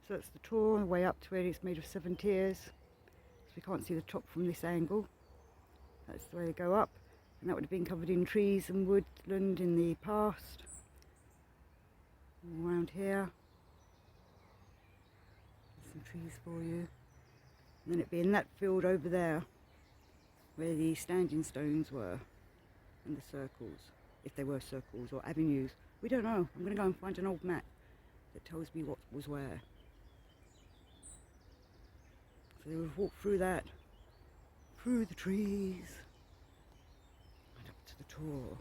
So that's the Tor, the way up to where it's made of 7 tiers. So we can't see the top from this angle. That's the way they go up. And that would have been covered in trees and woodland in the past. All around here. There's some trees for you. And then it'd be in that field over there where the standing stones were and the circles, if they were circles or avenues. We don't know. I'm going to go and find an old map that tells me what was where. So we've walked through that, through the trees, and up to the Tor.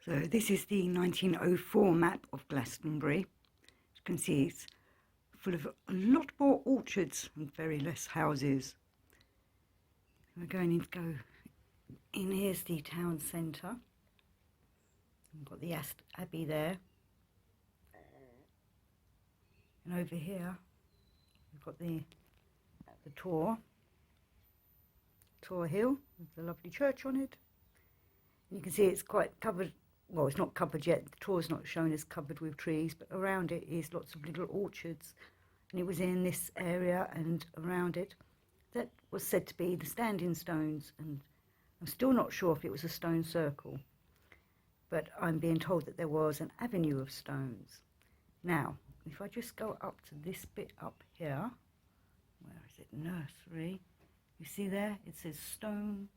So this is the 1904 map of Glastonbury. As you can see, it's full of a lot more orchards and very less houses. We're going to go in. Here's the town centre. We've got the Abbey there. And over here, we've got the Tor Hill with the lovely church on it. And you can see it's quite covered. Well, it's not covered yet. The Tor's not shown as covered with trees, but around it is lots of little orchards. And it was in this area and around it that was said to be the standing stones. And I'm still not sure if it was a stone circle, but I'm being told that there was an avenue of stones. Now, if I just go up to this bit up here, where is it? Nursery. You see there? It says stone,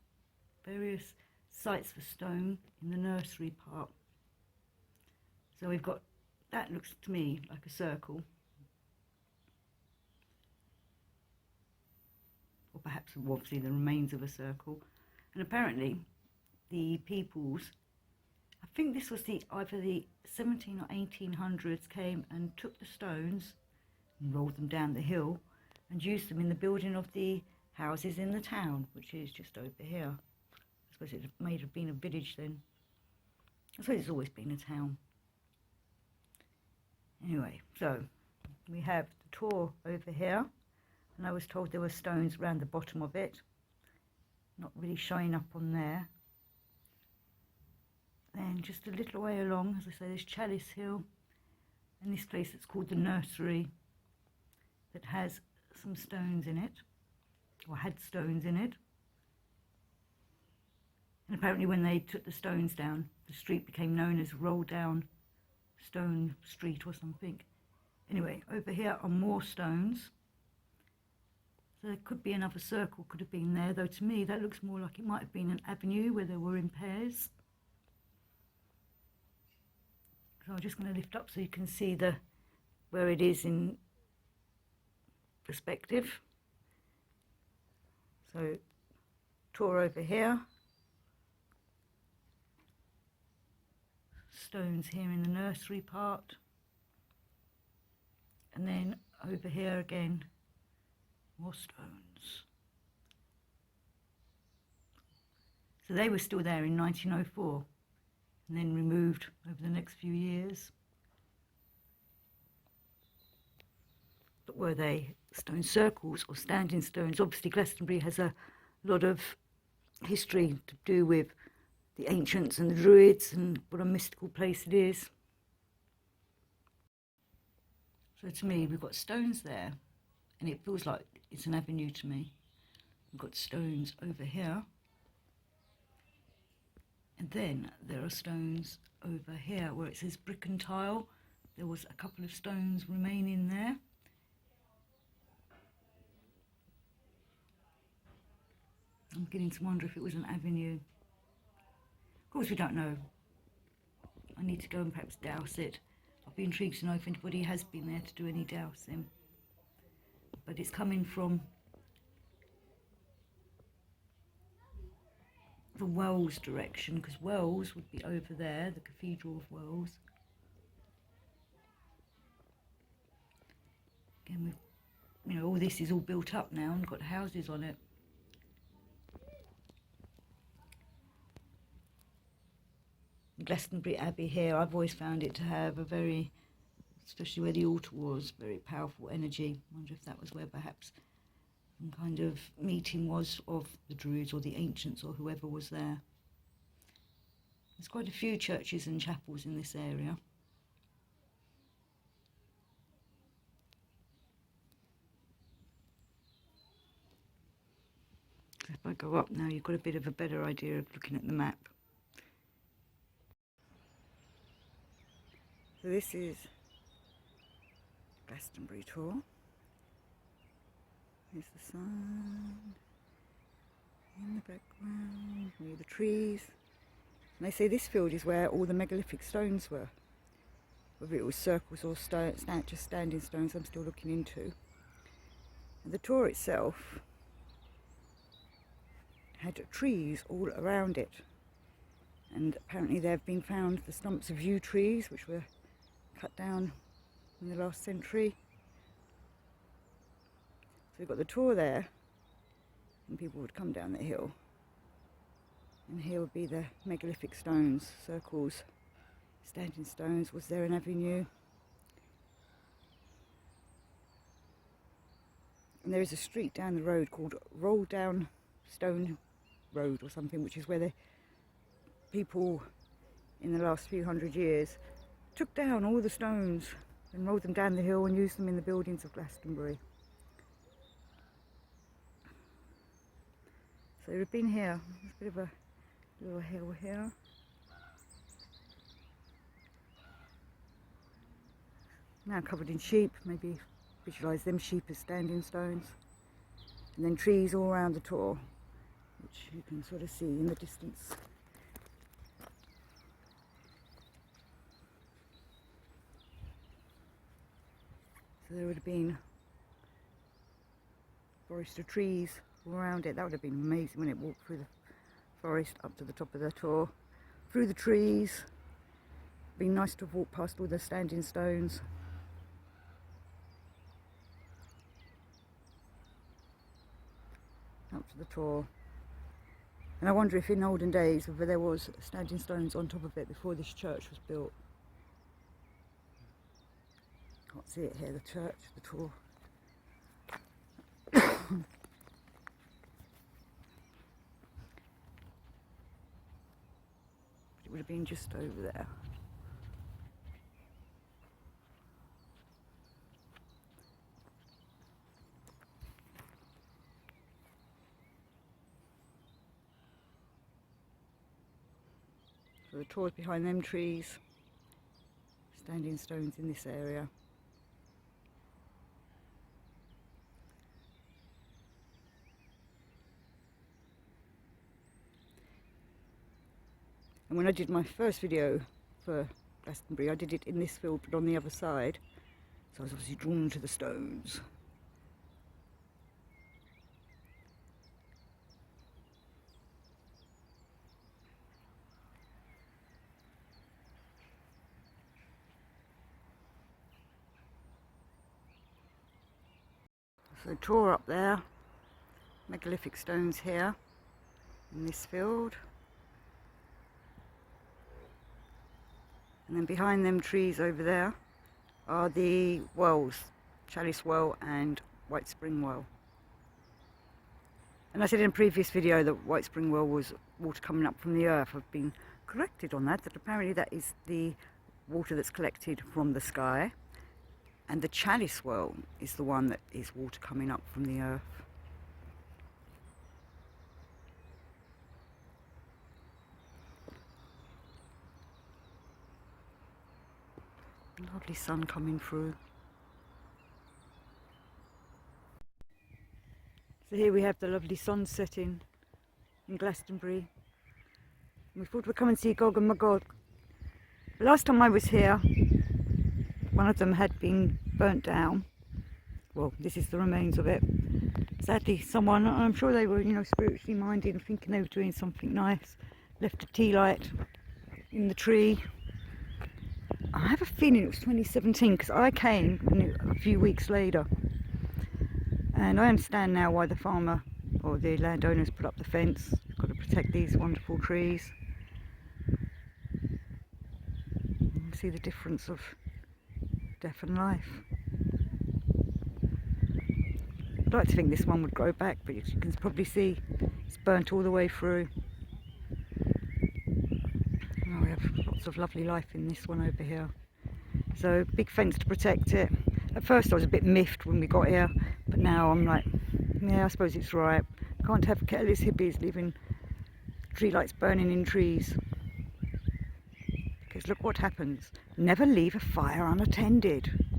various sites for stone in the nursery part. So we've got, that looks to me like a circle. Or perhaps obviously the remains of a circle. And apparently the peoples, I think this was either the 17 or 1800s, came and took the stones and rolled them down the hill and used them in the building of the houses in the town, which is just over here. I suppose it may have been a village then. I suppose it's always been a town. Anyway, so we have the Tor over here, and I was told there were stones around the bottom of it, not really showing up on there. Then just a little way along, as I say, there's Chalice Hill, and this place that's called the Nursery, that has some stones in it, or had stones in it. And apparently when they took the stones down, the street became known as Roll Down Stone Street or something. Anyway, over here are more stones. So there could be another circle, could have been there, though to me that looks more like it might have been an avenue where they were in pairs. So I'm just going to lift up so you can see where it is in perspective. So Tor over here. Stones here in the nursery part, and then over here again more stones. So they were still there in 1904 and then removed over the next few years. But were they stone circles or standing stones? Obviously Glastonbury has a lot of history to do with the ancients and the druids, and what a mystical place it is. So to me, we've got stones there, and it feels like it's an avenue to me. We've got stones over here, and then there are stones over here where it says brick and tile. There was a couple of stones remaining there. I'm beginning to wonder if it was an avenue. Of course we don't know. I need to go and perhaps douse it. I'd be intrigued to know if anybody has been there to do any dousing. But it's coming from the Wells direction, because Wells would be over there, the Cathedral of Wells. Again, all this is all built up now and got houses on it. Glastonbury Abbey here, I've always found it to have a very, especially where the altar was, very powerful energy. I wonder if that was where perhaps some kind of meeting was of the Druids or the ancients or whoever was there. There's quite a few churches and chapels in this area. If I go up now, you've got a bit of a better idea of looking at the map. So this is Glastonbury tour. There's the sun in the background, near the trees. And they say this field is where all the megalithic stones were. Whether it was circles or just standing stones, I'm still looking into. And the tour itself had trees all around it. And apparently there have been found the stumps of yew trees, which were cut down in the last century. So we've got the tour there, and people would come down the hill. And here would be the megalithic stones, circles, standing stones. Was there an avenue? And there is a street down the road called Roll Down Stone Road or something, which is where the people in the last few hundred years took down all the stones and rolled them down the hill and used them in the buildings of Glastonbury. So we've been here. There's a bit of a little hill here. Now covered in sheep, maybe visualise them sheep as standing stones. And then trees all around the tour, which you can sort of see in the distance. So there would have been a forest of trees all around it. That would have been amazing when it walked through the forest up to the top of the tour, through the trees. Been nice to walk past all the standing stones. Up to the tour. And I wonder if in olden days whether there was standing stones on top of it before this church was built. Can't see it here, the church, the tour. It would have been just over there. So the tour's behind them trees, standing stones in this area. And when I did my first video for Glastonbury, I did it in this field but on the other side. So I was obviously drawn to the stones. So tour up there, megalithic stones here in this field. And then behind them trees over there are the wells, Chalice Well and White Spring Well. And I said in a previous video that White Spring Well was water coming up from the earth. I've been corrected on that apparently that is the water that's collected from the sky. And the Chalice Well is the one that is water coming up from the earth. Lovely sun coming through. So here we have the lovely sun setting in Glastonbury. And we thought we'd come and see Gog and Magog. The last time I was here, one of them had been burnt down. Well, this is the remains of it. Sadly, someone, I'm sure they were, spiritually minded and thinking they were doing something nice, left a tea light in the tree. I have a feeling it was 2017 because I came a few weeks later. And I understand now why the farmer or the landowners put up the fence. You've got to protect these wonderful trees. You can see the difference of death and life. I'd like to think this one would grow back, but you can probably see it's burnt all the way through. Oh, lots of lovely life in this one over here. So big fence to protect it. At first I was a bit miffed when we got here, but now I'm like, yeah, I suppose it's right. Can't have careless hippies leaving tree lights burning in trees. Because look what happens. Never leave a fire unattended.